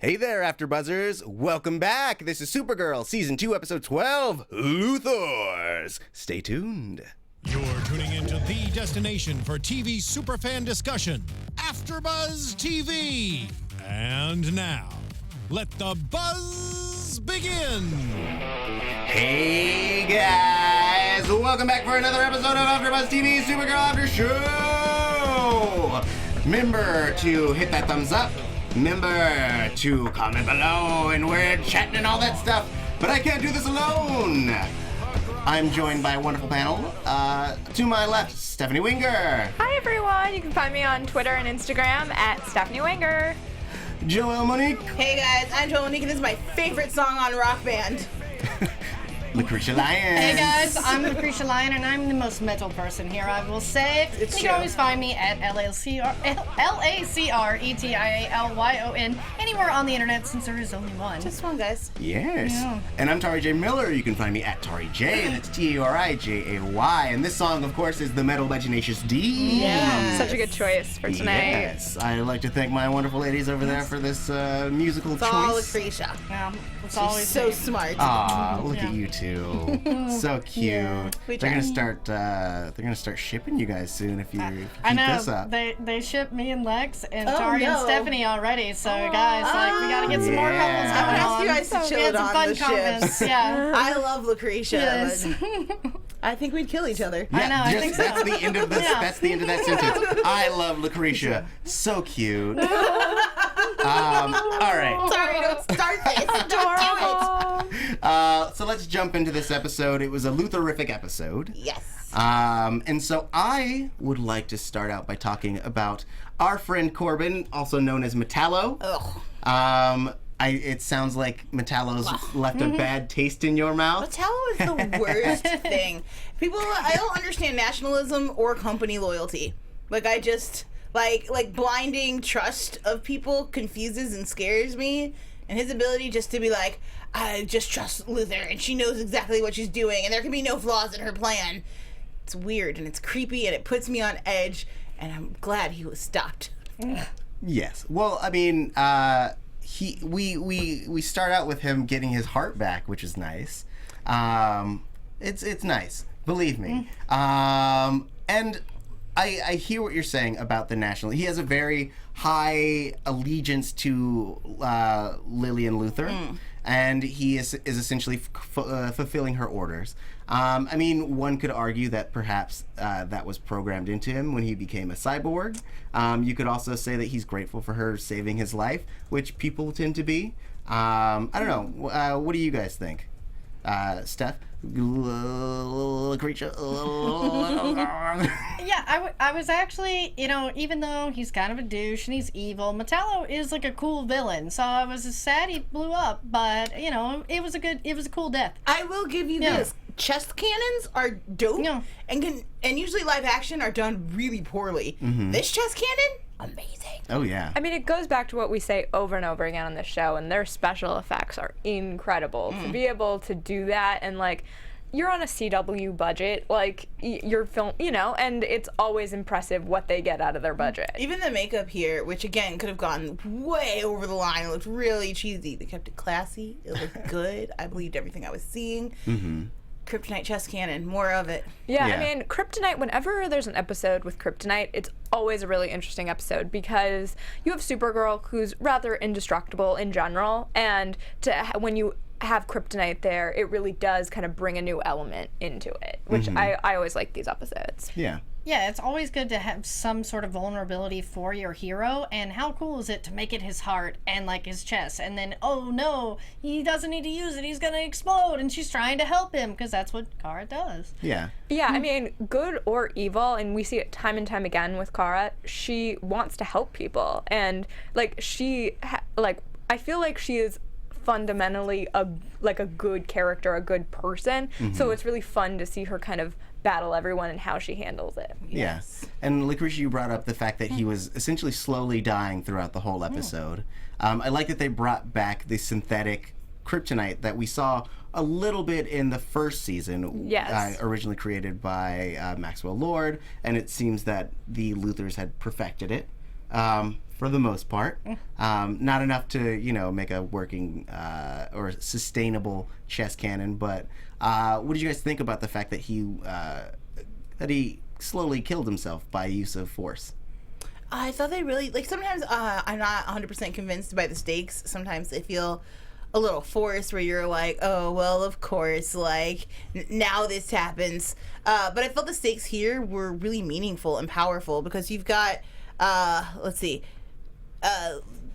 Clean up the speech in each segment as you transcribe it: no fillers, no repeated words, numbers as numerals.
Hey there, AfterBuzzers! Welcome back! This is Supergirl, Season 2, Episode 12, Luthors! Stay tuned. You're tuning into the destination for TV superfan discussion, AfterBuzz TV. And now, let the buzz begin! Hey guys! Welcome back for another episode of AfterBuzz TV Supergirl After Show! Remember to hit that thumbs up. Remember to comment below, and we're chatting and all that stuff. But I can't do this alone. I'm joined by a wonderful panel. To my left, Stephanie Wenger. Hi everyone, you can find me on Twitter and Instagram at Stephanie Wenger. Joelle Monique. Hey guys, I'm Joelle Monique and this is my favorite song on Rock Band. Lacretia Lyon. Hey guys, I'm Lacretia Lyon and I'm the most metal person here, I will say. You can always find me at Lacretion anywhere on the internet since there is only one. Just one, guys. Yes. Yeah. And I'm Tauri J. Miller. You can find me at Tauri J. That's T-A-R-I-J-A-Y. And this song, of course, is the Metal by Tenacious D. Yeah, such a good choice for tonight. Yes. I'd like to thank my wonderful ladies over there for this musical It's all choice. Lacretia. Yeah, it's She's always so me. smart. Aw, look Yeah. at you two. So cute. Yeah, we They're try. gonna start shipping you guys soon if you keep I know, this up. they shipped me and Lex and Oh, Tauri and no. Stephanie already, so guys, like, we gotta get some more couples Yeah. going I'm gonna ask on. you guys to We chill had it some on fun the comments, ships. yeah. I love Lacretia. Yes. But I think we'd kill each other. I know, I think so. That's the end of this. Yeah. That's the end of that sentence. I love Lacretia. So cute. All right. Sorry, don't start this. Don't do it. So let's jump into this episode. It was a Luthorific episode. Yes. And so I would like to start out by talking about our friend Corbin, also known as Metallo. Ugh. It sounds like Metallo's left a bad taste in your mouth. Metallo is the worst thing. I don't understand nationalism or company loyalty. Like, I just, like blinding trust of people confuses and scares me. And his ability just to be like, I just trust Luthor, and she knows exactly what she's doing, and there can be no flaws in her plan. It's weird, and it's creepy, and it puts me on edge, and I'm glad he was stopped. Yes. Well, I mean, we start out with him getting his heart back, which is nice. It's nice, believe me. And I hear what you're saying about the national. He has a very high allegiance to Lillian Luthor, and he is essentially fulfilling her orders. I mean, one could argue that perhaps that was programmed into him when he became a cyborg. You could also say that he's grateful for her saving his life, which people tend to be. I don't know. What do you guys think? Steph? Creature. Yeah, I was actually, even though he's kind of a douche and he's evil, Metallo is like a cool villain. So I was sad he blew up, but it was a cool death. I will give you this. Chest cannons are dope, Yeah. and usually live action are done really poorly. This chest cannon, amazing. Oh, yeah. I mean, it goes back to what we say over and over again on this show, and their special effects are incredible. To be able to do that, and like, you're on a CW budget, like, your film, and it's always impressive what they get out of their budget. Even the makeup here, which again could have gone way over the line, it looked really cheesy. They kept it classy. It looked good. I believed everything I was seeing. Kryptonite chest cannon, more of it. Yeah, Yeah. I mean, Kryptonite, whenever there's an episode with Kryptonite, it's always a really interesting episode because you have Supergirl, who's rather indestructible in general, and when you have Kryptonite there, it really does kind of bring a new element into it, which I always like these episodes. Yeah. Yeah, it's always good to have some sort of vulnerability for your hero, and how cool is it to make it his heart and like his chest, and then, oh no, he doesn't need to use it, he's gonna explode, and she's trying to help him, because that's what Carr does. Yeah. Yeah, I mean, good or evil, and we see it time and time again with Kara, she wants to help people, and like I feel like she is fundamentally a good character, a good person, so it's really fun to see her kind of battle everyone and how she handles it. Yes. And Lacretia, you brought up the fact that he was essentially slowly dying throughout the whole episode. I like that they brought back the synthetic kryptonite that we saw a little bit in the first season, Yes. Originally created by Maxwell Lord, and it seems that the Luthors had perfected it. for the most part. Not enough to, make a working or sustainable chess cannon. But what did you guys think about the fact that he slowly killed himself by use of force? I thought they really, sometimes I'm not 100% convinced by the stakes. Sometimes they feel a little forced where you're like, oh, well, of course, now this happens. But I felt the stakes here were really meaningful and powerful because you've got,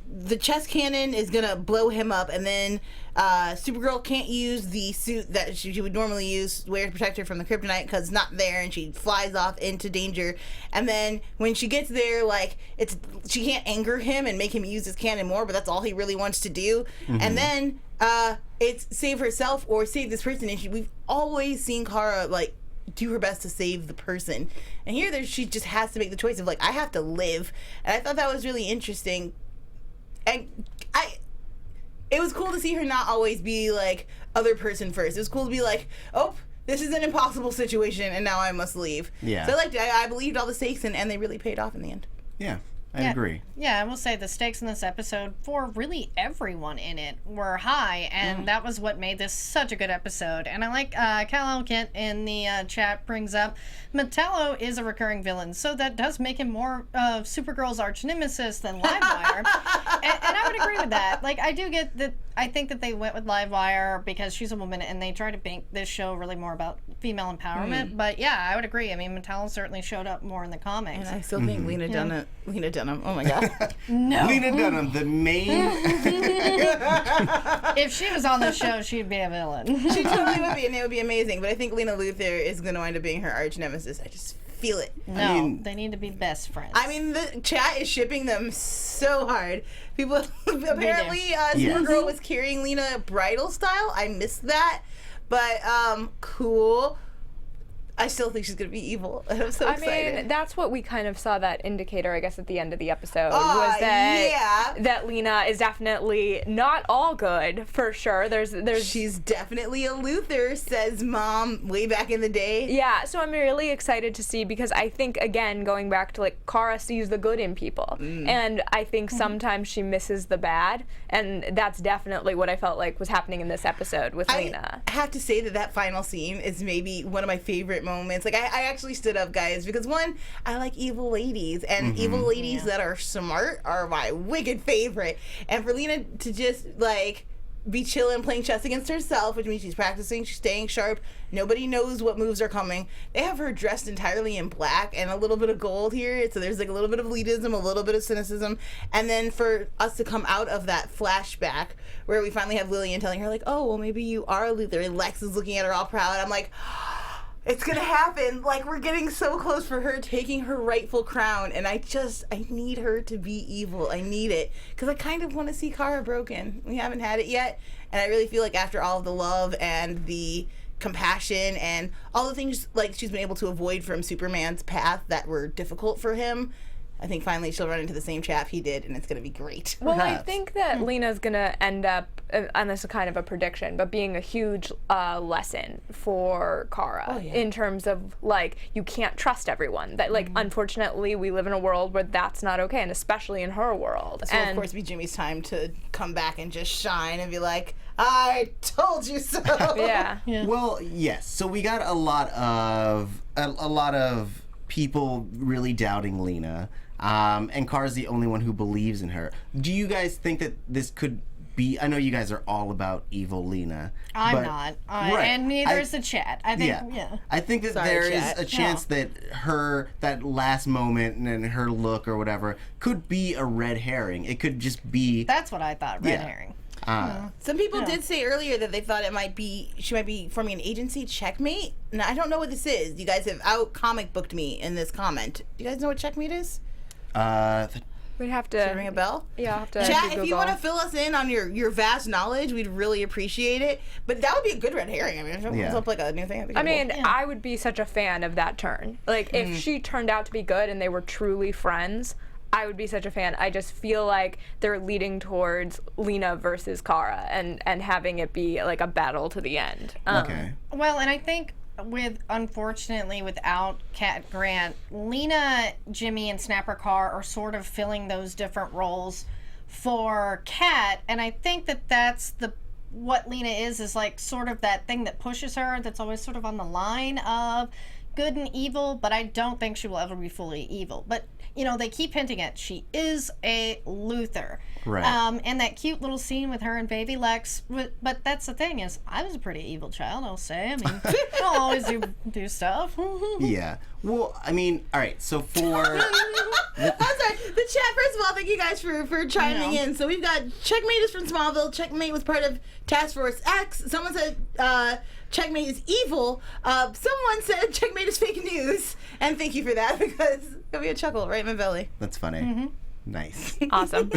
the chess cannon is gonna blow him up, and then Supergirl can't use the suit that she would normally use, wear to protect her from the kryptonite, because it's not there, and she flies off into danger. And then when she gets there, she can't anger him and make him use his cannon more, but that's all he really wants to do. And then it's save herself or save this person, and we've always seen Kara do her best to save the person, and here she just has to make the choice of I have to live. And I thought that was really interesting. And it was cool to see her not always be other person first. It was cool to be oh, this is an impossible situation and now I must leave. Yeah. So I liked it. I believed all the stakes and they really paid off in the end. Yeah. I agree. Yeah, I will say the stakes in this episode for really everyone in it were high, and that was what made this such a good episode. And I like Kal-El Kent in the chat brings up Metallo is a recurring villain, so that does make him more of Supergirl's arch nemesis than Livewire. and I would agree with that. I do get that. I think that they went with Livewire because she's a woman, and they try to make this show really more about female empowerment. But yeah, I would agree. I mean, Metallo certainly showed up more in the comics. And I still think Lena Dunham. Oh my god. No. Lena Dunham, the main. If she was on the show, she'd be a villain. She totally would be, and it would be amazing. But I think Lena Luthor is going to wind up being her arch nemesis. I just feel it. No, they need to be best friends. I mean, the chat is shipping them so hard. People apparently Supergirl was carrying Lena bridal style. I missed that, but cool. I still think she's going to be evil. I'm so excited. I mean, that's what we kind of saw that indicator, I guess, at the end of the episode, was that Lena is definitely not all good, for sure. She's definitely a Luthor, says Mom way back in the day. Yeah, so I'm really excited to see, because I think, again, going back to, Kara sees the good in people, and I think sometimes she misses the bad, and that's definitely what I felt like was happening in this episode with Lena. I have to say that final scene is maybe one of my favorite moments. I actually stood up, guys, because one, I like evil ladies, and evil ladies that are smart are my wicked favorite. And for Lena to just be chilling playing chess against herself, which means she's practicing, she's staying sharp, nobody knows what moves are coming. They have her dressed entirely in black and a little bit of gold here, so there's a little bit of elitism, a little bit of cynicism, and then for us to come out of that flashback where we finally have Lillian telling her oh, well, maybe you are a Luthor, and Lex is looking at her all proud. I'm like, it's gonna happen. We're getting so close for her taking her rightful crown, and I need her to be evil. I need it, because I kind of want to see Kara broken. We haven't had it yet, and I really feel after all of the love and the compassion and all the things she's been able to avoid from Superman's path that were difficult for him, I think finally she'll run into the same trap he did, and it's going to be great. Well, I think that Lena's going to end up, and this is kind of a prediction, but being a huge lesson for Kara in terms of, you can't trust everyone. That, unfortunately, we live in a world where that's not okay, and especially in her world. So, of course, be Jimmy's time to come back and just shine and be like, I told you so. Yeah. Well, yes. So we got a lot of people really doubting Lena. And Carr's the only one who believes in her. Do you guys think that this could be... I know you guys are all about evil Lena. I'm not. And neither is the chat. I think, I think that there is a chance that that last moment and her look or whatever could be a red herring. It could just be... That's what I thought, red herring. Some people did say earlier that they thought she might be forming an agency. Checkmate? Now, I don't know what this is. You guys have out comic booked me in this comment. Do you guys know what Checkmate is? We'd have to... Should I ring a bell? Yeah, I'll have to Chat, Google. if you want to fill us in on your vast knowledge, we'd really appreciate it. But that would be a good red herring. I mean, it's up a new thing. I mean, I would be such a fan of that turn. If she turned out to be good and they were truly friends, I would be such a fan. I just feel like they're leading towards Lena versus Kara and having it be a battle to the end. Okay. Well, and I think unfortunately, without Cat Grant, Lena, Jimmy, and Snapper Carr are sort of filling those different roles for Cat, and I think that that's what Lena is like sort of that thing that pushes her, that's always sort of on the line of good and evil, but I don't think she will ever be fully evil. But, they keep hinting at she is a Luthor. Right. And that cute little scene with her and baby Lex, but that's the thing is, I was a pretty evil child, I'll say. I mean, I'll always do stuff. Yeah. Well, I mean, all right, so for... I'm sorry. The chat, first of all, thank you guys for chiming in. So we've got Checkmate is from Smallville. Checkmate was part of Task Force X. Someone said Checkmate is evil. Someone said Checkmate is fake news. And thank you for that, because it'll be a chuckle right in my belly. That's funny. Nice. Awesome.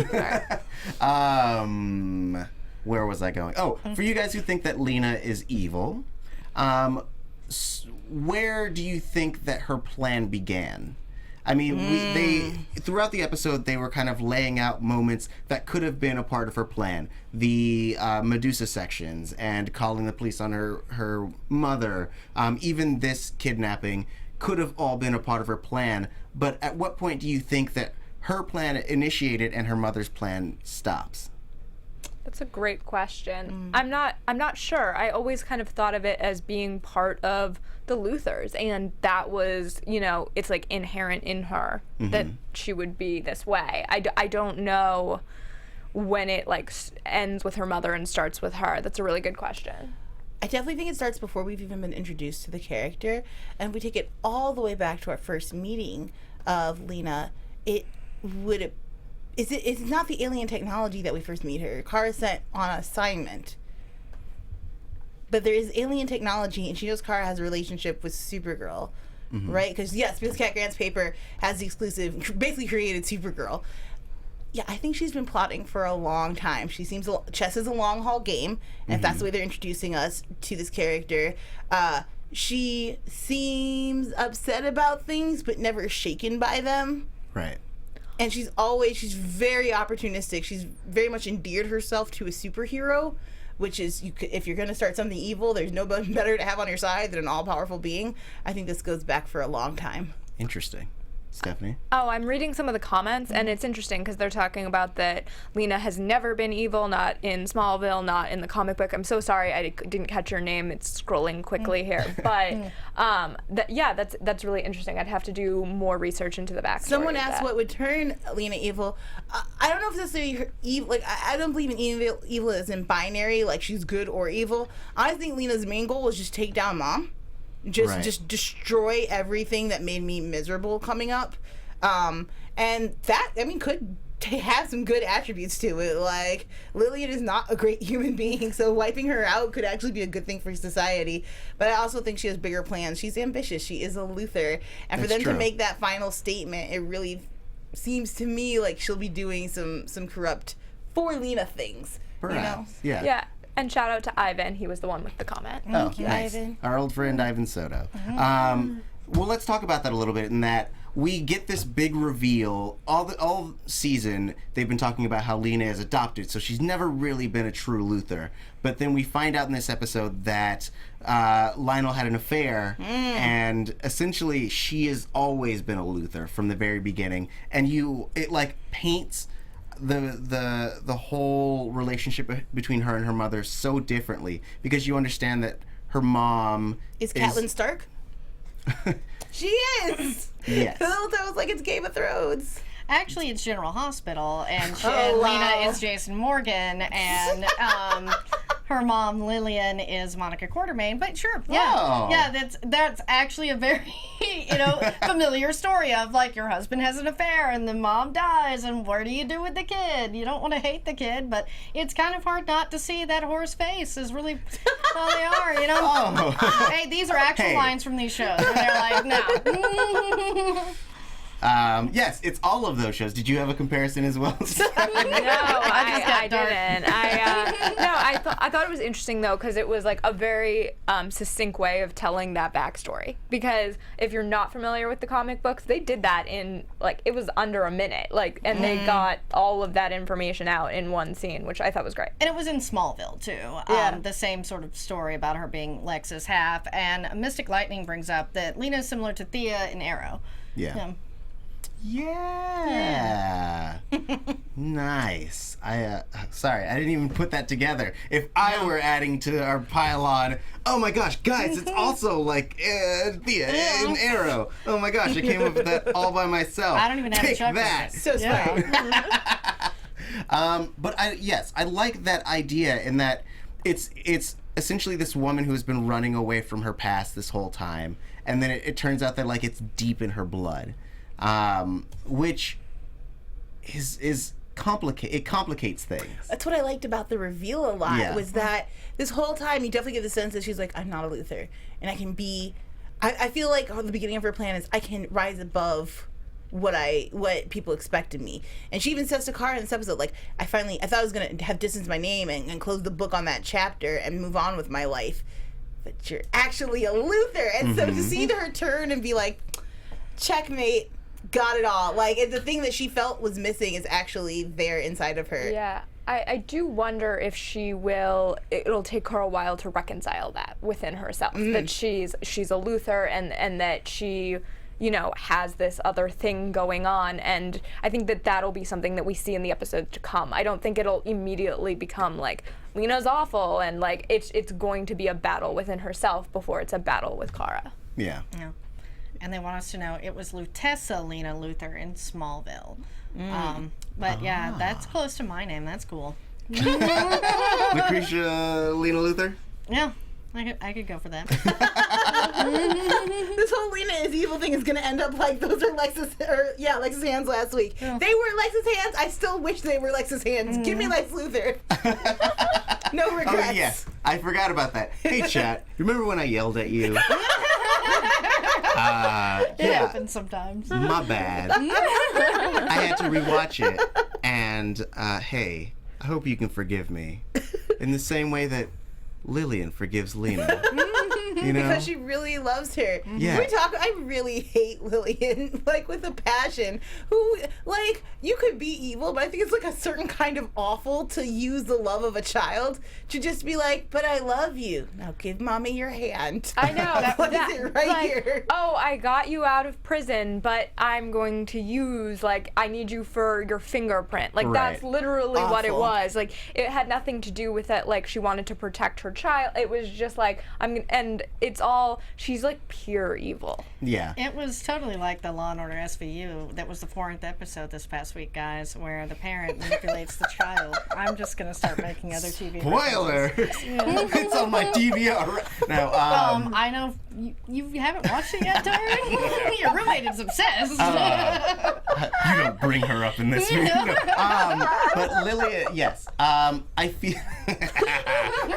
All right. Where was I going? Oh, for you guys who think that Lena is evil, where do you think that her plan began? I mean, they throughout the episode, they were kind of laying out moments that could have been a part of her plan. The Medusa sections and calling the police on her mother, even this kidnapping could have all been a part of her plan. But at what point do you think that her plan initiated and her mother's plan stops? That's a great question. I'm not sure. I always kind of thought of it as being part of the Luthors, and that was, it's like inherent in her that she would be this way. I don't know when it like ends with her mother and starts with her. That's a really good question. I definitely think it starts before we've even been introduced to the character, and if we take it all the way back to our first meeting of Lena, it's not the alien technology that we first meet her. Carr is sent on assignment. But there is alien technology, and she knows Carr has a relationship with Supergirl, right? Because Cat Grant's paper has the exclusive, basically created Supergirl. Yeah, I think she's been plotting for a long time. She seems, chess is a long haul game, and if that's the way they're introducing us to this character, she seems upset about things, but never shaken by them. Right. And she's very opportunistic. She's very much endeared herself to a superhero, which is, if you're going to start something evil, there's nobody better to have on your side than an all-powerful being. I think this goes back for a long time. Interesting. Stephanie? Oh, I'm reading some of the comments, and it's interesting because they're talking about that Lena has never been evil, not in Smallville, not in the comic book. I'm so sorry I didn't catch your name. It's scrolling quickly here. But, that's really interesting. I'd have to do more research into the backstory. Someone asked what would turn Lena evil. I don't know if necessarily her evil, like, I don't believe in evil as in binary, like she's good or evil. I think Lena's main goal was just take down Mom. Just destroy everything that made me miserable coming up. And that, could have some good attributes to it. Like, Lillian is not a great human being, so wiping her out could actually be a good thing for society. But I also think she has bigger plans. She's ambitious. She is a Luthor. And for them to make that final statement, it really seems to me like she'll be doing some corrupt for Lena things. Perhaps. You know? Yeah. And shout out to Ivan. He was the one with the comment. Thank you, nice. Ivan. Our old friend Ivan Soto. Well, let's talk about that a little bit, in that we get this big reveal. All season, they've been talking about how Lena is adopted, so she's never really been a true Luthor. But then we find out in this episode that Lionel had an affair, and essentially she has always been a Luthor from the very beginning. And it like paints the whole relationship between her and her mother so differently, because you understand that her mom is Catelyn Stark. She is. Yes. That was like it's Game of Thrones. Actually, it's General Hospital, and wow. Lena is Jason Morgan, and her mom Lillian is Monica Quartermain. But sure, that's actually a very familiar story of like your husband has an affair and the mom dies, and what do you do with the kid? You don't want to hate the kid, but it's kind of hard not to see that whore's face is really all they are. Oh. Hey, these are actual lines from these shows. Where they're like, no. Yes, it's all of those shows. Did you have a comparison as well? No, I didn't. I thought it was interesting though because it was like a very succinct way of telling that backstory. Because if you're not familiar with the comic books, they did that in like it was under a minute. Like, and they got all of that information out in one scene, which I thought was great. And it was in Smallville too. The same sort of story about her being Lex's half. And Mystic Lightning brings up that Lena is similar to Thea in Arrow. Yeah. Yeah. Nice. Sorry, I didn't even put that together. If I were adding to our pylon, oh my gosh, guys, it's also like Thea in Arrow. Oh my gosh, I came up with that all by myself. I don't even have Take a chuckle. that. So smart. But I like that idea in that it's essentially this woman who has been running away from her past this whole time, and then it turns out that like it's deep in her blood. Which is it complicates things. That's what I liked about the reveal a lot. Yeah. Was that this whole time you definitely get the sense that she's like, I'm not a Luthor, and I can be. I feel like the beginning of her plan is I can rise above what people expect of me. And she even says to Carr in this episode, like, I thought I was gonna have distanced my name and close the book on that chapter and move on with my life, but you're actually a Luthor. And so to see her turn and be like, checkmate. Got it all. Like, the thing that she felt was missing is actually there inside of her. Yeah. I do wonder if it'll take her a while to reconcile that within herself. That she's a Luthor and that she, has this other thing going on. And I think that that'll be something that we see in the episodes to come. I don't think it'll immediately become like, Lena's awful and like it's going to be a battle within herself before it's a battle with Kara. Yeah. Yeah. And they want us to know it was Lutessa Lena Luthor in Smallville. But yeah, that's close to my name. That's cool. Lacretia Lena Luthor? Yeah, I could go for that. This whole Lena is evil thing is gonna end up like those are Lex's hands last week. Yeah. They were Lex's hands. I still wish they were Lex's hands. Give me Lex Luthor. No regrets. Oh yes, I forgot about that. Hey chat, remember when I yelled at you? It happens sometimes. My bad. I had to rewatch it, and hey, I hope you can forgive me in the same way that Lillian forgives Lena. Because she really loves her. Yeah. I really hate Lillian, like, with a passion. Who, like, you could be evil, but I think it's, like, a certain kind of awful to use the love of a child to just be like, but I love you. Now give mommy your hand. I know. What is it here? Oh, I got you out of prison, but I'm going to use, like, I need you for your fingerprint. Like, that's literally what it was. Like, it had nothing to do with that, like, she wanted to protect her child. It was just like, and it's all, she's like pure evil. Yeah. It was totally like the Law & Order SVU. That was the 4th episode this past week, guys, where the parent manipulates the child. I'm just going to start making other TV Spoiler! It's on my DVR. No, I know you haven't watched it yet, Tauri? Your roommate is obsessed. you don't bring her up in this video. But Lily, yes. I feel...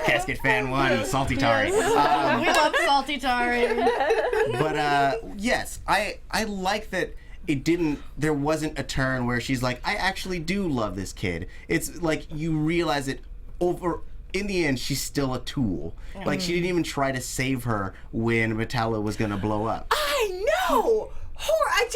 Casket fan 1, Salty Tauri. We love Salty Tauri. But yes, I like that there wasn't a turn where she's like, I actually do love this kid. It's like you realize it in the end, she's still a tool. Like, she didn't even try to save her when Metallo was gonna blow up. I know! I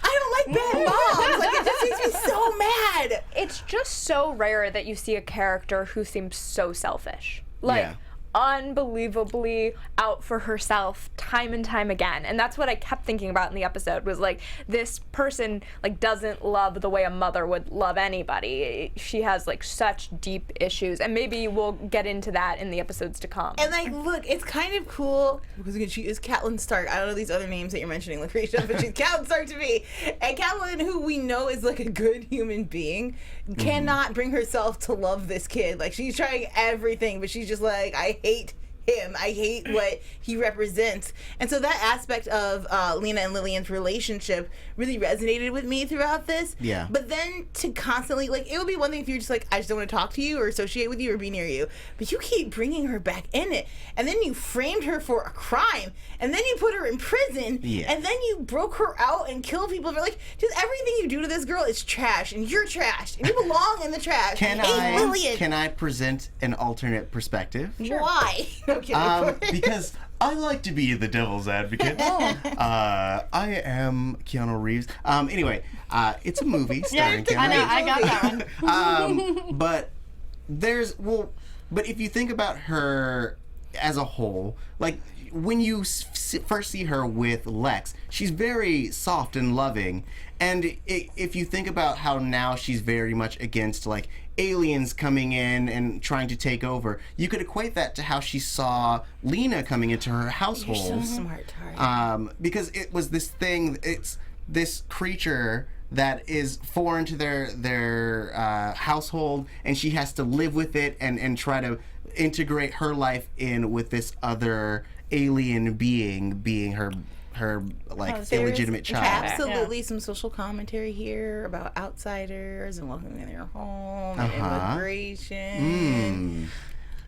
don't like bad moms. Like, it just makes me so mad. It's just so rare that you see a character who seems so selfish. Like, unbelievably out for herself time and time again. And that's what I kept thinking about in the episode was like, this person like doesn't love the way a mother would love anybody. She has like such deep issues, and maybe we'll get into that in the episodes to come. And like, look, it's kind of cool because again, she is Catelyn Stark. I don't know these other names that you're mentioning, Lacretia, but she's Catelyn Stark to me. And Catelyn, who we know is like a good human being, cannot bring herself to love this kid. Like, she's trying everything, but she's just like, I hate him. I hate what he represents. And so that aspect of Lena and Lillian's relationship really resonated with me throughout this. Yeah. But then to constantly, like, it would be one thing if you're just like, I just don't want to talk to you or associate with you or be near you. But you keep bringing her back in it. And then you framed her for a crime. And then you put her in prison. Yeah. And then you broke her out and killed people. They're like, just everything you do to this girl is trash. And you're trash. And you belong in the trash. Hey, Lillian. Can I present an alternate perspective? Why? I'm kidding. Because I like to be the devil's advocate. I am Keanu Reeves. Anyway, it's a movie starring Keanu I know, Reeves. I got that one. But but if you think about her as a whole, like when you first see her with Lex, she's very soft and loving. And if you think about how now she's very much against like aliens coming in and trying to take over, you could equate that to how she saw Lena coming into her household. You're so smart, Tauri. Because it was this thing, it's this creature that is foreign to their household, and she has to live with it and try to integrate her life in with this other alien being her like illegitimate child. Absolutely some social commentary here about outsiders and welcoming in their home and immigration.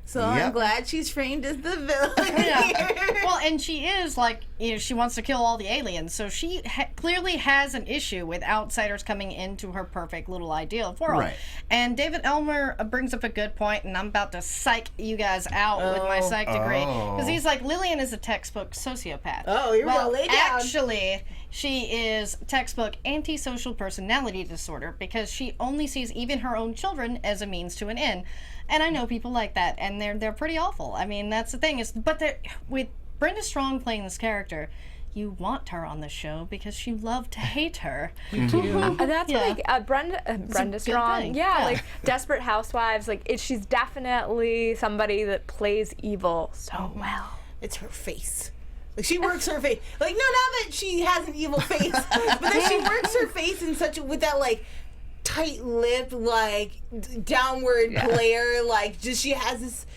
So I'm glad she's framed as the villain here. Well, and she is like, she wants to kill all the aliens, so she clearly has an issue with outsiders coming into her perfect little ideal world. Right. And David Elmer brings up a good point, and I'm about to psych you guys out with my psych degree, because he's like, Lillian is a textbook sociopath. Oh, you're well laid down. Actually, she is textbook antisocial personality disorder, because she only sees even her own children as a means to an end. And I know people like that, and they're pretty awful. I mean, that's the thing. But with Brenda Strong playing this character, you want her on the show because you love to hate her. And that's like Brenda Strong. thing. Yeah, Yeah. like Desperate Housewives. Like she's definitely somebody that plays evil so well. It's her face. Like she works her face. Like no, not that she has an evil face, but that she works her face in such a with that like tight-lipped, like downward glare. Like just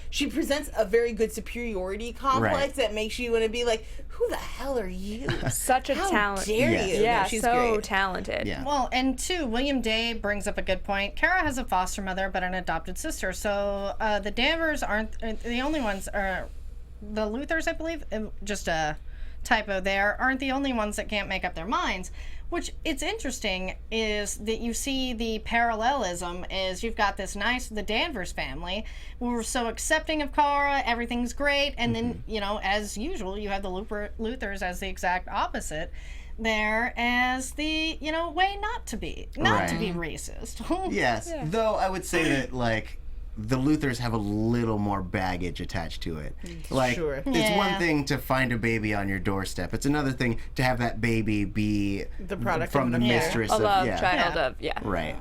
she presents a very good superiority complex that makes you want to be like, who the hell are you? Such a talent. How dare you? Yeah, No, she's so great. talented. Yeah. Well, and two, William Day brings up a good point. Kara has a foster mother, but an adopted sister. So the Danvers aren't the only ones. The Luthors, I believe, just a typo there, aren't the only ones that can't make up their minds. Which, it's interesting, is that you see the parallelism is you've got the Danvers family, who are so accepting of Kara, everything's great, and then, as usual, you have the Luthors as the exact opposite there as the, way not to be racist. Yes, though I would say that, like, the Luthors have a little more baggage attached to it. Like, it's one thing to find a baby on your doorstep. It's another thing to have that baby be The product from of the an affair. mistress A of love child of right.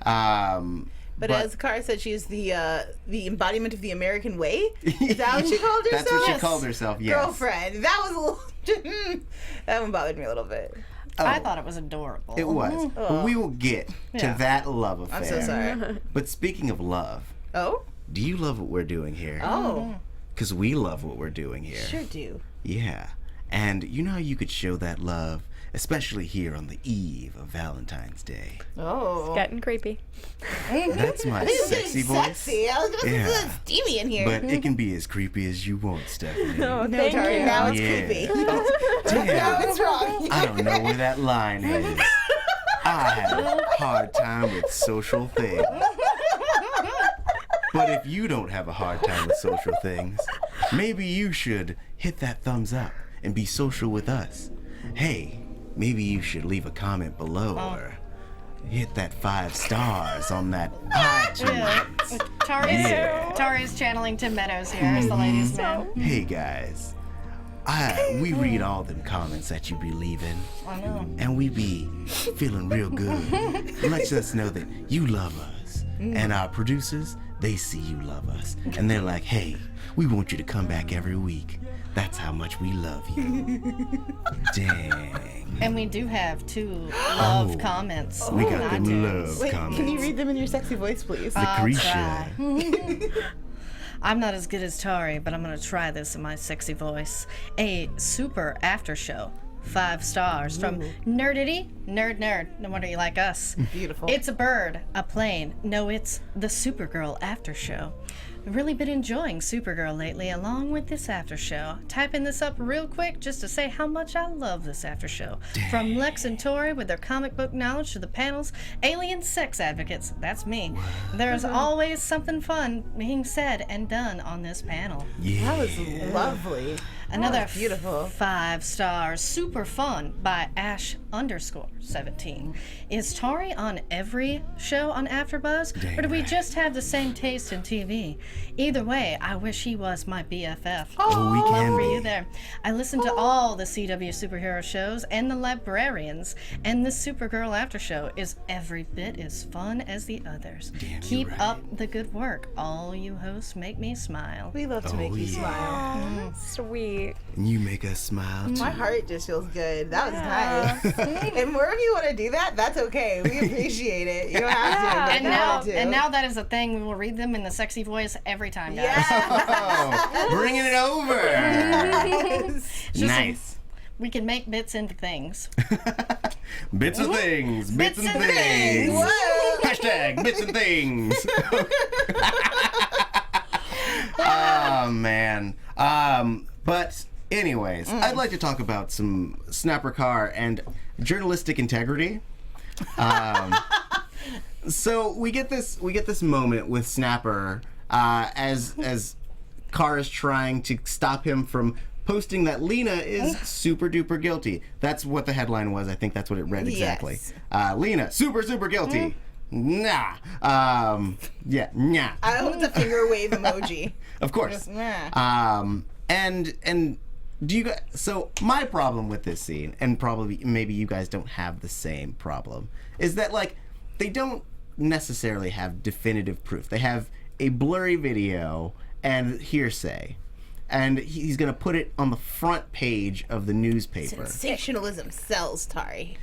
But as Carr said, she's the embodiment of the American way. Is that what she called herself? That's what she called herself. Yes. Girlfriend. That was a little. That one bothered me a little bit. I thought it was adorable. It was. But we will get to that love affair. I'm so sorry. But speaking of love, do you love what we're doing here? Oh. Because we love what we're doing here. Sure do. Yeah. And you know how you could show that love, especially here on the eve of Valentine's Day? Oh. Getting creepy. That's my sexy voice. Sexy. I was going to say Yeah. steamy in here. But it can be as creepy as you want, Stephanie. Oh, no, thank Tauri, you. now it's Yeah. creepy. Oh, Now damn. it's wrong. I don't know where that line is. I have a hard time with social things. But if you don't have a hard time with social things, maybe you should hit that thumbs up and be social with us. Hey, maybe you should leave a comment below or hit that 5 stars on that iTunes. Tauri's channeling Tim Meadows here as the ladies' man. Hey guys, we read all them comments that you be leaving, and we be feeling real good. It lets us know that you love us, and our producers, they see you love us, and they're like, hey, we want you to come back every week. That's how much we love you. Dang. And we do have 2 love comments. We got them iTunes. love Wait, comments. can you read them in your sexy voice, please? Lacretia. I'm not as good as Tauri, but I'm gonna try this in my sexy voice. A super after show. 5 stars from Nerdity, Nerd. No wonder you like us. Beautiful. It's a bird, a plane. No, it's the Supergirl after show. I've really been enjoying Supergirl lately, along with this after show. Typing this up real quick just to say how much I love this after show. From Lex and Tori with their comic book knowledge to the panel's alien sex advocates. That's me. There's always something fun being said and done on this panel. That was lovely. Another beautiful. 5 stars, super fun by Ash_17. Is Tauri on every show on AfterBuzz, or do we just have the same taste in TV? Either way, I wish he was my BFF. Oh, we can for be. you there. I listen to all the CW superhero shows and the Librarians, and the Supergirl after show is every bit as fun as the others. Keep up the good work. All you hosts make me smile. We love to make you smile. Sweet. And you make us smile too. My heart just feels good. That was nice. And more of you want to do that, that's okay. We appreciate it. You don't have to. And now that is a thing. We will read them in the sexy voice every time, guys. Yeah. Bringing it over. Nice. We can make bits into things. Bits of things. Bits and and things. Whoa. Hashtag bits and things. Oh, man. But anyways, I'd like to talk about some Snapper Carr and journalistic integrity. So we get this moment with Snapper as Carr is trying to stop him from posting that Lena is super duper guilty. That's what the headline was. I think that's what it read exactly. Yes. Lena, super guilty. Nah. Yeah, nah. I hope the finger wave emoji. Of course. Just, nah. And do you guys, so my problem with this scene, and probably maybe you guys don't have the same problem, is that like they don't necessarily have definitive proof. They have a blurry video and hearsay, and he's gonna put it on the front page of the newspaper. Sensationalism sells, Tauri.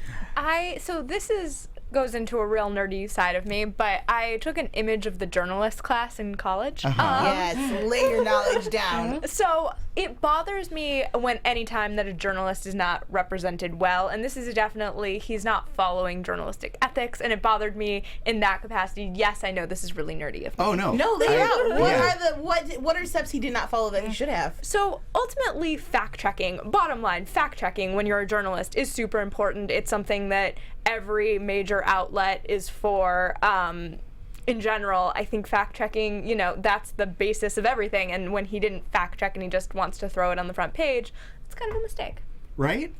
So this goes into a real nerdy side of me, but I took an image of the journalist class in college. Yes, lay your knowledge down. So it bothers me when anytime that a journalist is not represented well, and this is definitely, he's not following journalistic ethics, and it bothered me in that capacity. Yes, I know this is really nerdy of me. Oh no. No, lay it out. What are steps he did not follow that he should have? So ultimately, fact-checking, bottom line, fact-checking when you're a journalist is super important. It's something that every major outlet is for. In general, I think fact-checking, that's the basis of everything. And when he didn't fact-check and he just wants to throw it on the front page, it's kind of a mistake. Right?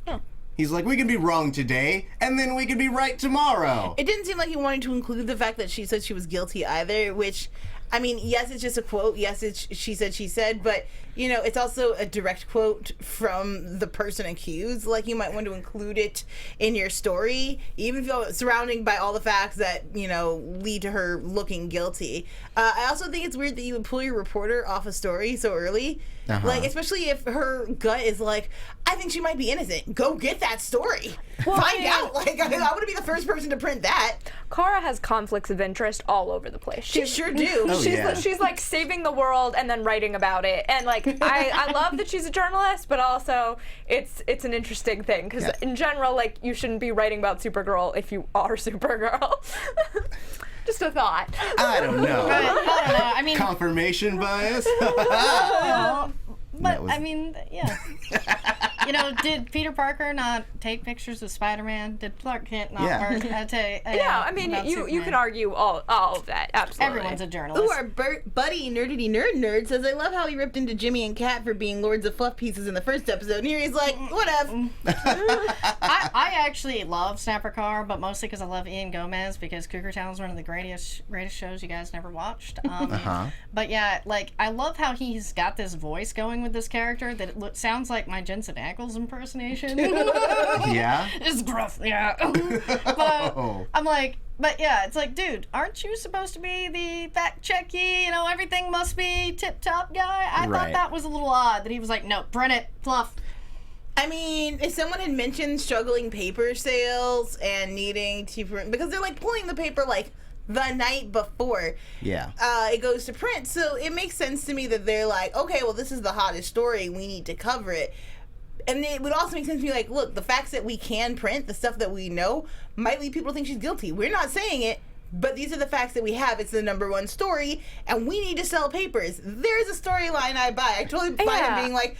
Yeah. He's like, we can be wrong today, and then we can be right tomorrow. It didn't seem like he wanted to include the fact that she said she was guilty either, which, I mean, yes, it's just a quote. Yes, it's she said, but, it's also a direct quote from the person accused. Like, you might want to include it in your story, even if you're surrounding by all the facts that, lead to her looking guilty. I also think it's weird that you would pull your reporter off a story so early. Like, especially if her gut is like, I think she might be innocent. Go get that story. Find out. Like, I want to be the first person to print that. Kara has conflicts of interest all over the place. She sure do. She's like saving the world and then writing about it. And like, I love that she's a journalist, but also it's an interesting thing because in general, like, you shouldn't be writing about Supergirl if you are Supergirl. Just a thought. I don't know. I don't know. I mean, Confirmation bias? but I mean, yeah. Did Peter Parker not take pictures of Spider-Man? Did Clark Kent not work? I mean, you can argue all of that. Absolutely. Everyone's a journalist. Ooh, our buddy Nerdity Nerd says, I love how he ripped into Jimmy and Kat for being Lords of Fluff pieces in the first episode. And here he's like, whatever. I actually love Snapper Carr, but mostly because I love Ian Gomez, because Cougar Town is one of the greatest shows you guys never watched. But yeah, like, I love how he's got this voice going with this character that sounds like my Jensen Ackles impersonation. Yeah? It's gruff, yeah. But I'm like, but yeah, it's like, dude, aren't you supposed to be the fact-checky, everything must be tip-top guy? I thought that was a little odd that he was like, no, print it, fluff. I mean, if someone had mentioned struggling paper sales and needing to print, because they're like pulling the paper like the night before it goes to print. So it makes sense to me that they're like, okay, well, this is the hottest story. We need to cover it. And it would also make sense to me, like, look, the facts that we can print, the stuff that we know, might lead people to think she's guilty. We're not saying it, but these are the facts that we have. It's the #1 story, and we need to sell papers. There's a storyline I buy. I totally buy him being like,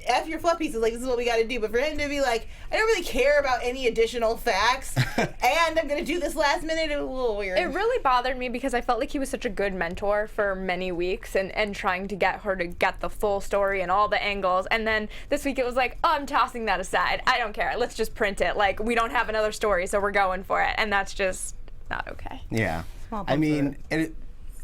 F your fluff pieces, like, this is what we got to do. But for him to be like, I don't really care about any additional facts, and I'm going to do this last minute, it was a little weird. It really bothered me because I felt like he was such a good mentor for many weeks and trying to get her to get the full story and all the angles. And then this week it was like, oh, I'm tossing that aside. I don't care. Let's just print it. Like, we don't have another story, so we're going for it. And that's just not okay. Yeah. I mean,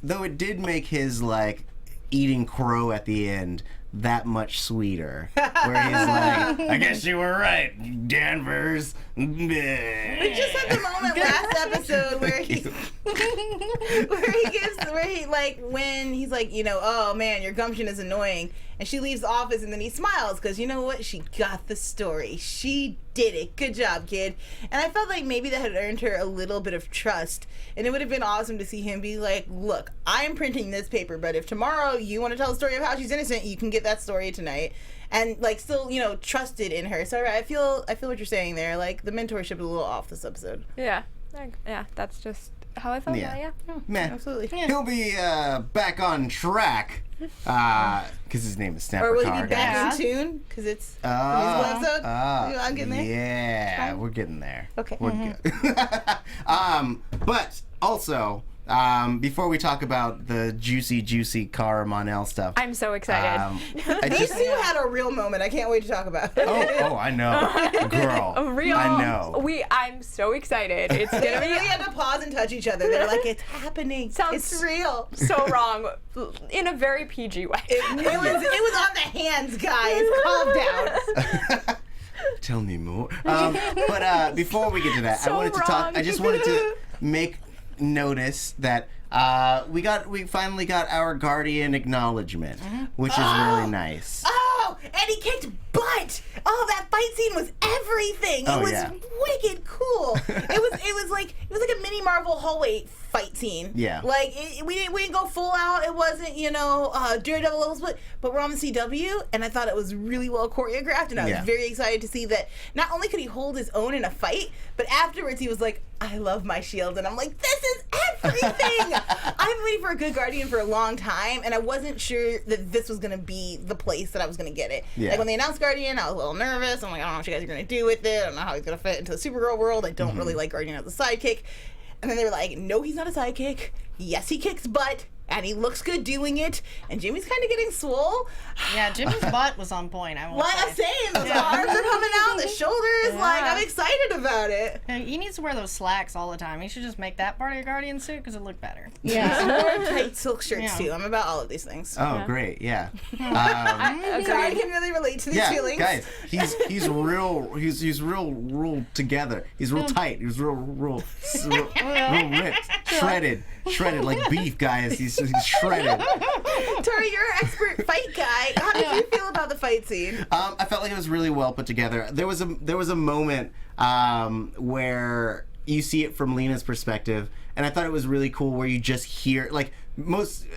though it did make his, like, eating crow at the end that much sweeter. Where he's like, I guess you were right, Danvers. We just had the moment last episode where when he's like, you know, oh man, your gumption is annoying. And she leaves the office and then he smiles because, you know what? She got the story. She did it. Good job, kid. And I felt like maybe that had earned her a little bit of trust. And it would have been awesome to see him be like, look, I'm printing this paper, but if tomorrow you want to tell the story of how she's innocent, you can get that story tonight. And, like, still, you know, trusted in her. So I feel what you're saying there. Like, the mentorship is a little off this episode. Yeah. Yeah, that's just how I felt. Yeah. Meh. Absolutely. Yeah. He'll be back on track. Because his name is Snapper Or will Carr, he be back in tune? Because it's the musical episode? I'm getting there? Yeah, we're getting there. Okay. We're good. But also, before we talk about the juicy Carr Mon-El stuff. I'm so excited. These two had a real moment. I can't wait to talk about it. Oh, I know. Girl. I know. I'm so excited. It's They gonna be really had to pause and touch each other. They're like, it's happening. It's real. so wrong in a very PG way. It was on the hands, guys. Calm down. Tell me more. But before we get to that, I just wanted to make notice that we finally got our Guardian acknowledgement, which is really nice. Oh, and he kicked butt. Oh, that fight scene was everything. It was wicked cool. It was like a mini Marvel hallway fight scene. Yeah. Like we didn't go full out. It wasn't Daredevil level split, but we're on the CW, and I thought it was really well choreographed, and I was very excited to see that not only could he hold his own in a fight, but afterwards he was like, I love my shield, and I'm like, this is everything. I've been waiting for a good Guardian for a long time, and I wasn't sure that this was going to be the place that I was going to get it. Yeah. Like, when they announced Guardian, I was a little nervous. I'm like, I don't know what you guys are going to do with it. I don't know how he's going to fit into the Supergirl world. I don't really like Guardian as a sidekick. And then they were like, no, he's not a sidekick. Yes, he kicks butt. And he looks good doing it. And Jimmy's kind of getting swole. Yeah, Jimmy's butt was on point. What I'm saying, those arms are coming out, the shoulders. Like, I'm excited about it. He needs to wear those slacks all the time. He should just make that part of your Guardian suit because it looked better. Yeah, more tight silk shirts too. I'm about all of these things. Oh, great, yeah. I can really relate to these feelings. Guys, he's real together. He's real tight. He's real ripped, shredded like beef, guys. He's shredded. Tauri, you're an expert fight guy. How did you feel about the fight scene? I felt like it was really well put together. There was a moment where you see it from Lena's perspective, and I thought it was really cool where you just hear, like, most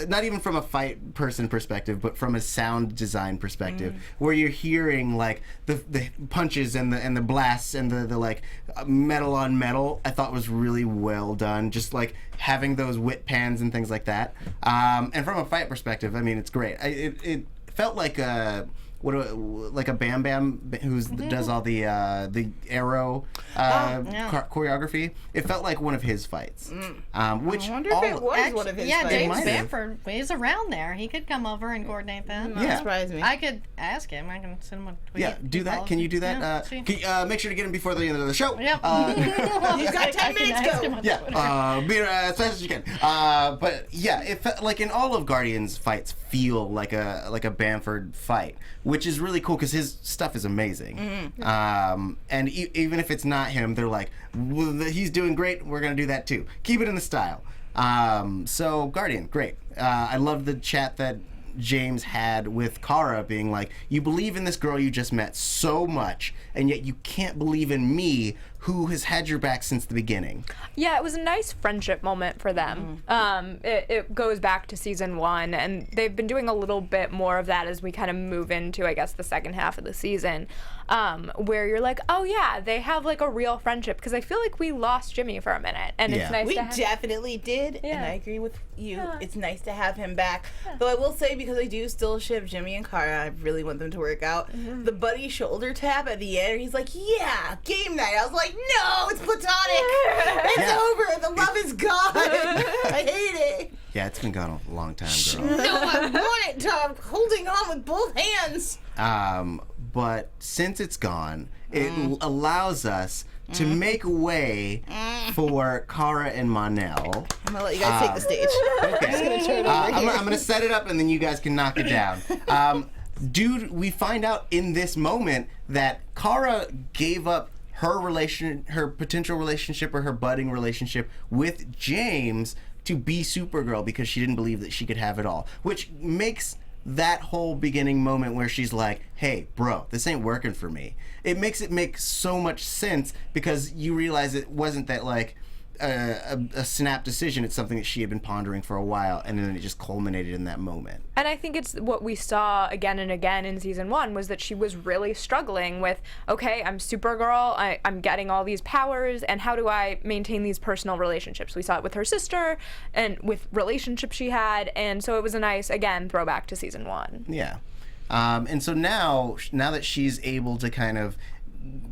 not even from a fight person perspective, but from a sound design perspective, where you're hearing like the punches and the blasts and the like metal on metal. I thought was really well done, just like having those whip pans and things like that. And from a fight perspective, I mean, it's great. It felt like a Bam Bam who does all the arrow choreography. It felt like one of his fights. Which I wonder if it was one of his fights. James Bamford is around there. He could come over and coordinate that. Not surprise me. I could ask him. I can send him a tweet. Yeah, do that. Can you do that? Make sure to get him before the end of the show. Yep. You've got 10 minutes, go. Yeah, be as fast as you can. But yeah, it felt like in all of Guardian's fights feel like a Bamford fight, which is really cool because his stuff is amazing. And even if it's not him, they're like, well, he's doing great, we're going to do that too. Keep it in the style. So Guardian, great. I love the chat that James had with Kara being like, you believe in this girl you just met so much, and yet you can't believe in me, who has had your back since the beginning. Yeah, it was a nice friendship moment for them. It goes back to season 1, and they've been doing a little bit more of that as we kind of move into, I guess, the second half of the season, where you're like, oh yeah, they have like a real friendship, because I feel like we lost Jimmy for a minute, and it's nice we to have... definitely did, and I agree with you. It's nice to have him back. Though I will say, because I do still ship Jimmy and Kara, I really want them to work out. The buddy shoulder tap at the end, he's like, yeah, game night. I was like, no, it's platonic. It's over. The love is gone. I hate it. Yeah, it's been gone a long time, girl. No, I want it, Tom. Holding on with both hands. But since it's gone, it allows us to make way for Kara and Mon-El. I'm gonna let you guys take the stage. Okay. I'm just gonna turn over here. I'm gonna set it up, and then you guys can knock it down. We find out in this moment that Kara gave up her potential relationship or her budding relationship with James to be Supergirl because she didn't believe that she could have it all, which makes that whole beginning moment where she's like, hey bro, this ain't working for me. It makes it make so much sense because you realize it wasn't that like a snap decision. It's something that she had been pondering for a while, and then it just culminated in that moment. And I think it's what we saw again and again in season 1 was that she was really struggling with, okay, I'm Supergirl, I'm getting all these powers, and how do I maintain these personal relationships? We saw it with her sister and with relationships she had, and so it was a nice, again, throwback to season 1. Yeah. And so now that she's able to kind of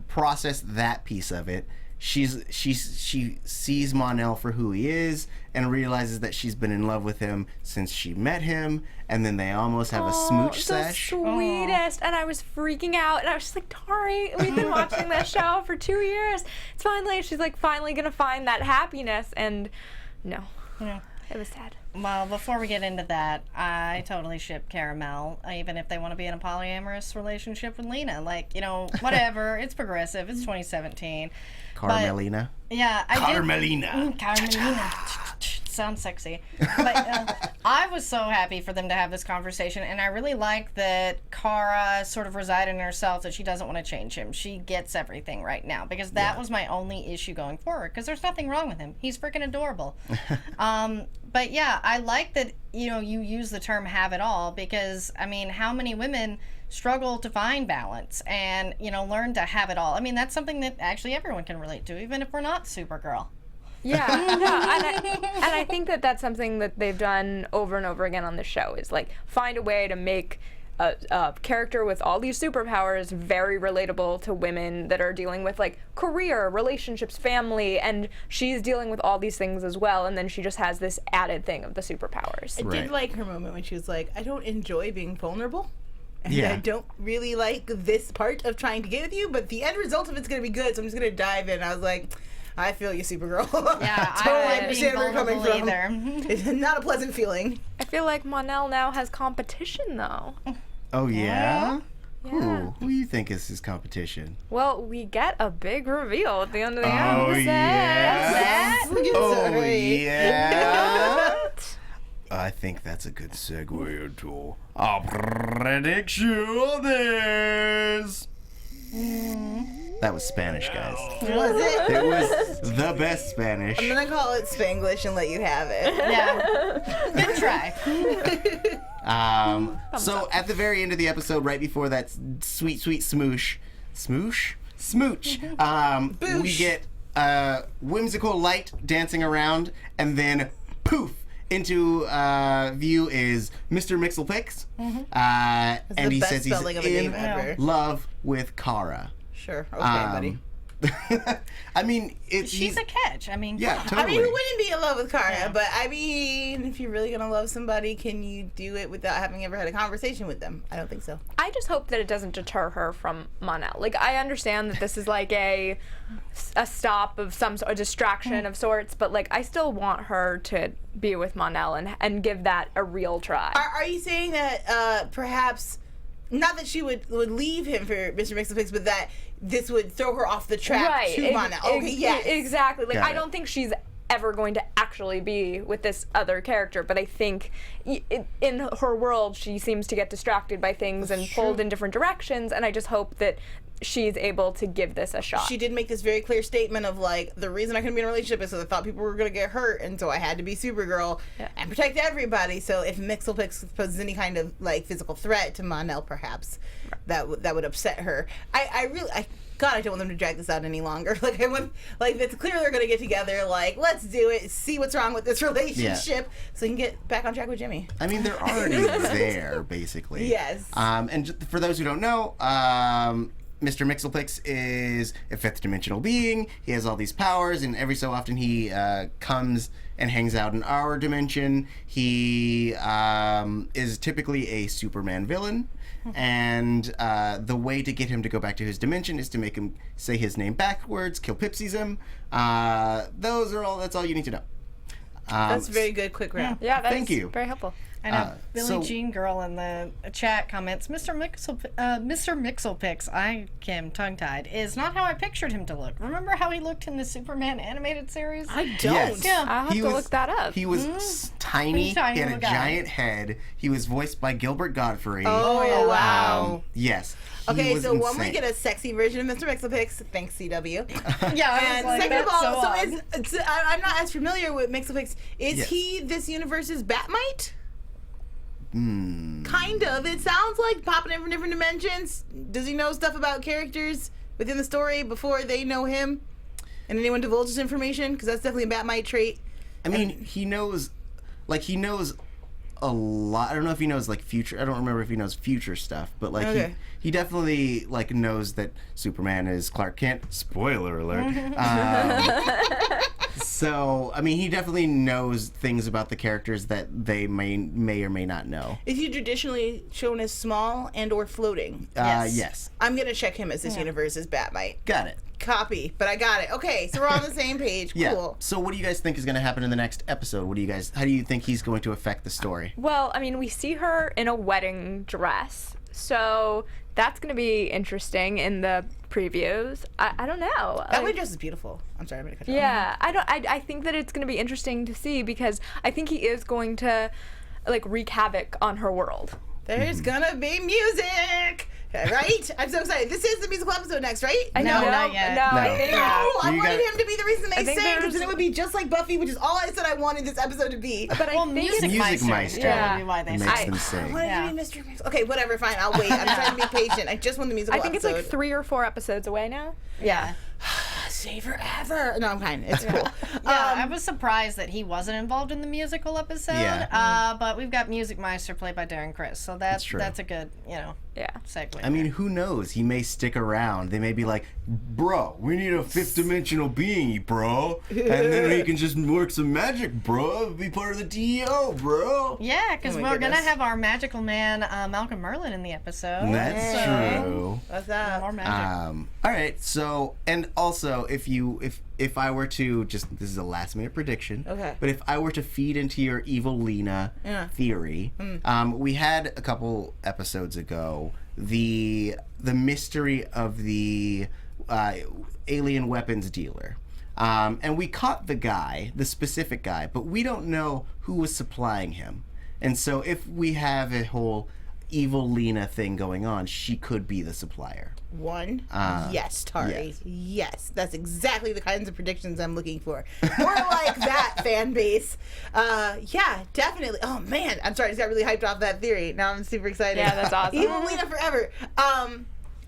process that piece of it, she sees Mon-El for who he is and realizes that she's been in love with him since she met him, and then they almost have a smooch sesh. The sweetest. And I was freaking out, and I was just like, Tauri, we've been watching this show for 2 years. It's finally, she's like finally gonna find that happiness, and no. Yeah. It was sad. Well, before we get into that, I totally ship Caramel, even if they want to be in a polyamorous relationship with Lena. Like, you know, whatever. It's progressive. It's 2017. Carmelina. Yeah, Carmelina. Carmelina. Sounds sexy. But I was so happy for them to have this conversation, and I really like that Kara sort of resided in herself, that she doesn't want to change him. She gets everything right now, because that was my only issue going forward, because there's nothing wrong with him. He's freaking adorable. But yeah, I like that, you know, you use the term have it all, because, I mean, how many women struggle to find balance and, you know, learn to have it all? I mean, that's something that actually everyone can relate to, even if we're not Supergirl. Yeah, and I think that that's something that they've done over and over again on the show, is like find a way to make a character with all these superpowers very relatable to women that are dealing with like career, relationships, family, and she's dealing with all these things as well, and then she just has this added thing of the superpowers. I did like her moment when she was like, I don't enjoy being vulnerable. And Yeah. I don't really like this part of trying to get with you, but the end result of it's going to be good, so I'm just going to dive in. I was like, I feel you, Supergirl. Yeah, Totally I don't like being understand where you're coming vulnerable from. either. It's not a pleasant feeling. I feel like Mon-El now has competition, though. Oh, yeah? Yeah. Who do you think is his competition? Well, we get a big reveal at the end of the Oh, episode. yeah? Oh, Sorry. yeah? I think that's a good segue into our predictions. That was Spanish, guys. Was it? It was the best Spanish. I'm going to call it Spanglish and let you have it. Yeah. Good try. So at the very end of the episode, right before that sweet smooch, we get whimsical light dancing around, and then poof, into view is Mr. Mxyzptlk, and he best says he's spelling of a in name ever. love with Kara. Sure. Okay, buddy. I mean, She's a catch. I mean, yeah, come on. I totally. mean, who wouldn't be in love with Kara? But I mean, if you're really gonna love somebody, can you do it without having ever had a conversation with them? I don't think so. I just hope that it doesn't deter her from Mon-El. Like, I understand that this is like a stop of some sort, a distraction of sorts, but like, I still want her to be with Mon-El and give that a real try. Are you saying that perhaps not that she would leave him for Mr. Mxyzptlk, but that this would throw her off the track to Mon-El? Okay, yes. Exactly. Like, Got I it. don't think she's ever going to actually be with this other character. But I think in her world, she seems to get distracted by things and pulled in different directions, and I just hope that she's able to give this a shot. She did make this very clear statement of, like, the reason I couldn't be in a relationship is because I thought people were going to get hurt, and so I had to be Supergirl and protect everybody. So if Mxyzptlk poses any kind of, like, physical threat to Mon-El, perhaps, that would upset her. God, I don't want them to drag this out any longer. Like, it's clear they're going to get together. Like, let's do it. See what's wrong with this relationship so we can get back on track with Jimmy. I mean, they're already there, basically. Yes. And for those who don't know, Mr. Mxyzptlk is a fifth-dimensional being. He has all these powers, and every so often he comes and hangs out in our dimension. He is typically a Superman villain, and the way to get him to go back to his dimension is to make him say his name backwards, kill Pipsism. That's all you need to know. That's a very good, quick round. Yeah, Thank you. very helpful. I know. Billie Jean Girl in the chat comments, Mr. Mxyzptlk, I am tongue-tied, is not how I pictured him to look. Remember how he looked in the Superman animated series? I don't. Yes. Yeah. I'll have to look that up. He was tiny. Pretty tiny He had a little guy. giant head. He was voiced by Gilbert Godfrey. Oh, yeah. wow. Yes. He Okay, was so one, we insane. get a sexy version of Mr. Mxyzptlk. Thanks, CW. Yeah, I And was like, second of that's all, so odd. I'm not as familiar with Mxyzptlk. Is Yes. he this universe's Batmite? Kind of. It sounds like popping in from different dimensions. Does he know stuff about characters within the story before they know him? And anyone divulges information? Because that's definitely a Batmite trait. I mean, he knows a lot. I don't know if he knows like future. I don't remember if he knows future stuff, but like Okay. he definitely like knows that Superman is Clark Kent. Spoiler alert. So I mean, he definitely knows things about the characters that they may or may not know. Is he traditionally shown as small and or floating? Yes. I'm going to check him as this universe's Batmite. Got it. Copy, but I got it. Okay, so we're on the same page. Yeah. Cool. So what do you guys think is going to happen in the next episode? How do you think he's going to affect the story? Well, I mean, we see her in a wedding dress, so that's going to be interesting in the previews. I don't know. That wedding dress is beautiful. I'm sorry, I'm going to cut you off. Yeah, I think that it's going to be interesting to see because I think he is going to like wreak havoc on her world. There's gonna be music, right? I'm so excited. This is the musical episode next, right? I know, not yet. No, No. I think No, I You wanted got- him to be the reason they I think sang, because there's- then it would be just like Buffy, which is all I said I wanted this episode to be. but Well, I think Music it's, Music Meister. Meister. Yeah. Would be why they Makes say. them I sing. wanted Yeah. to be Mr. Mix. Okay, whatever, fine. I'll wait. I'm trying to be patient. I just want the musical I think it's episode. like 3 or 4 episodes away now. Yeah. Stay forever. No, I'm kind. It's cool. Yeah, I was surprised that he wasn't involved in the musical episode. Yeah. But we've got Music Meister played by Darren Criss, so that's true. a good, Yeah. segue. I mean, who knows? He may stick around. They may be like, bro, we need a fifth dimensional being, bro. And then we can just work some magic, bro. Be part of the DEO, bro. yeah, because Oh my we're gonna goodness. have our magical man Malcolm Merlin in the episode. That's so, true. What's up? More magic. All right. So, and also, if I were to just, this is a last minute prediction. Okay. But if I were to feed into your evil Lena theory, we had a couple episodes ago the mystery of the alien weapons dealer. And we caught the specific guy, but we don't know who was supplying him. And so if we have a whole evil Lena thing going on, she could be the supplier. Yes, Tauri. yes. Yes, that's exactly the kinds of predictions I'm looking for. More like that fan base. Yeah, definitely. Oh man, I'm sorry, I just got really hyped off that theory. Now I'm super excited. Yeah, that's awesome. Evil Lena forever.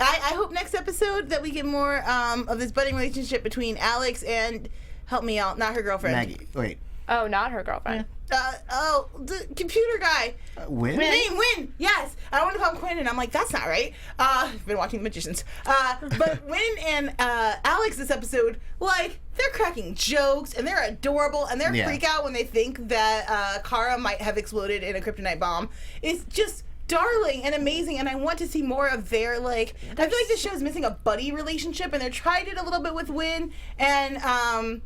I hope next episode that we get more of this budding relationship between Alex and, help me out, not her girlfriend. Maggie, wait, Oh, not her girlfriend. The computer guy. Win? Name Win. Yes, I wanted to call him Quinn, and I'm like, that's not right. I've been watching The Magicians. But Win and Alex this episode, like, they're cracking jokes and they're adorable and they're freak out when they think that Kara might have exploded in a kryptonite bomb. It's just darling and amazing, and I want to see more of their, like, I feel like this show is missing a buddy relationship, and they tried it a little bit with Win and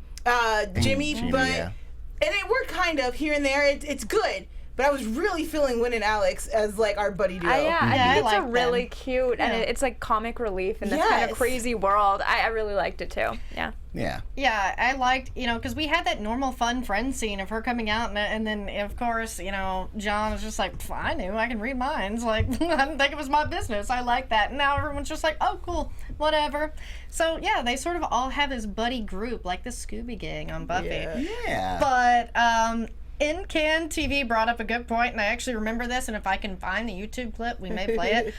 Jimmy, but. yeah. And it worked kind of here and there. It's good. but I was really feeling Win and Alex as like our buddy duo. I think it's like a really them. cute, and it's like comic relief in this kind of Yes. crazy world. I really liked it too. Yeah. Yeah. Yeah, I liked, because we had that normal fun friend scene of her coming out, and then, of course, John was just like, I knew, I can read minds. Like, I didn't think it was my business. I like that. And now everyone's just like, oh, cool, whatever. So, yeah, they sort of all have this buddy group, like the Scooby Gang on Buffy. Yeah. But, In Can TV brought up a good point, and I actually remember this, and if I can find the YouTube clip, we may play it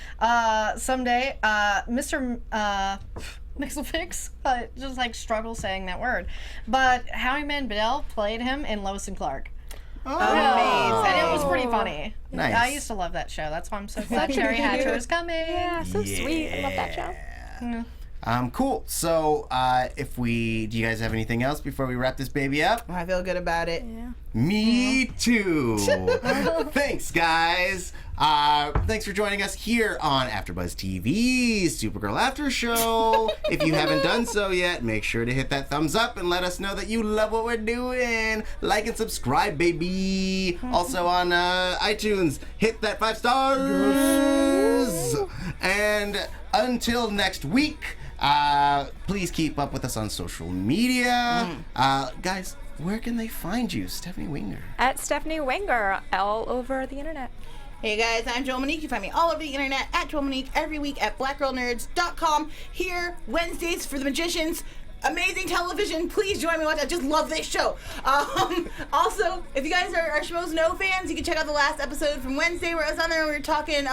someday. Mr. Mxyzptlk, just like struggle saying that word. But Howie Mandel played him in Lois and Clark. Oh. Amazing. And it was pretty funny. Nice. I used to love that show. That's why I'm so glad Sherry Hatcher is coming. Yeah, so sweet. I love that show. Cool. So, do you guys have anything else before we wrap this baby up? I feel good about it. Yeah. Me too. Thanks, guys. Thanks for joining us here on AfterBuzz TV's Supergirl After Show. If you haven't done so yet, make sure to hit that thumbs up and let us know that you love what we're doing. Like and subscribe, baby. Also on iTunes, hit that 5 stars. And until next week, please keep up with us on social media. Guys, where can they find you, Stephanie Wenger? At Stephanie Wenger, all over the internet. Hey guys, I'm Joelle Monique. You can find me all over the internet at Joelle Monique, every week at blackgirlnerds.com. Here, Wednesdays for the Magicians. Amazing television. Please join me watch. I just love this show. Also, if you guys are Schmoes No fans, you can check out the last episode from Wednesday where I was on there and we were talking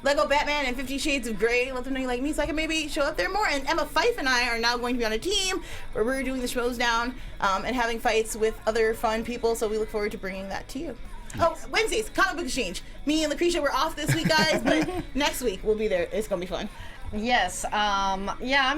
Lego Batman and 50 Shades of Grey. Let them know you like me so I can maybe show up there more. And Emma Fife and I are now going to be on a team where we're doing the Schmoes Down and having fights with other fun people. So we look forward to bringing that to you. Oh, Wednesdays, Comic Book Exchange. Me and Lacretia, we're off this week, guys, but next week we'll be there. It's going to be fun. Yes. I'm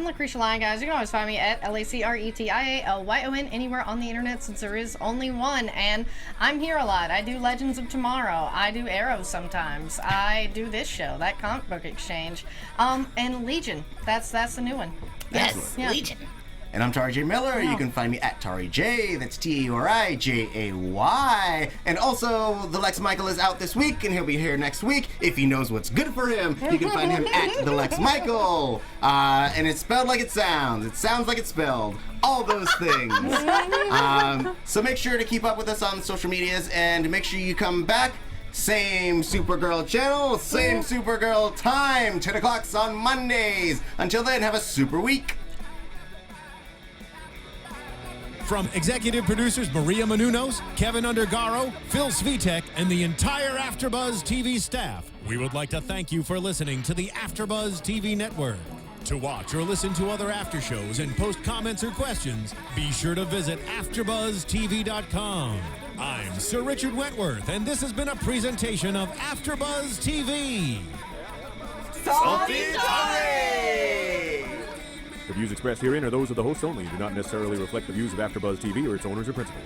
Lacretia Lyon, guys. You can always find me at LACRETIALYON anywhere on the internet since there is only one. And I'm here a lot. I do Legends of Tomorrow. I do Arrow sometimes. I do this show, that Comic Book Exchange. And Legion. That's the new one. Yes, Yeah. Legion. And I'm Tauri J. Miller. You can find me at Tauri J. That's TAURIJAY. And also, the Lex Michael is out this week, and he'll be here next week. If he knows what's good for him, you can find him at the Lex Michael. And it's spelled like it sounds. It sounds like it's spelled. All those things. So make sure to keep up with us on social medias, and make sure you come back. Same Supergirl channel, same Supergirl time, 10 o'clock on Mondays. Until then, have a super week. From executive producers Maria Menounos, Kevin Undergaro, Phil Svitek, and the entire AfterBuzz TV staff, we would like to thank you for listening to the AfterBuzz TV network. To watch or listen to other after shows and post comments or questions, be sure to visit AfterBuzzTV.com. I'm Sir Richard Wentworth, and this has been a presentation of AfterBuzz TV. The views expressed herein are those of the hosts only and do not necessarily reflect the views of AfterBuzz TV or its owners or principals.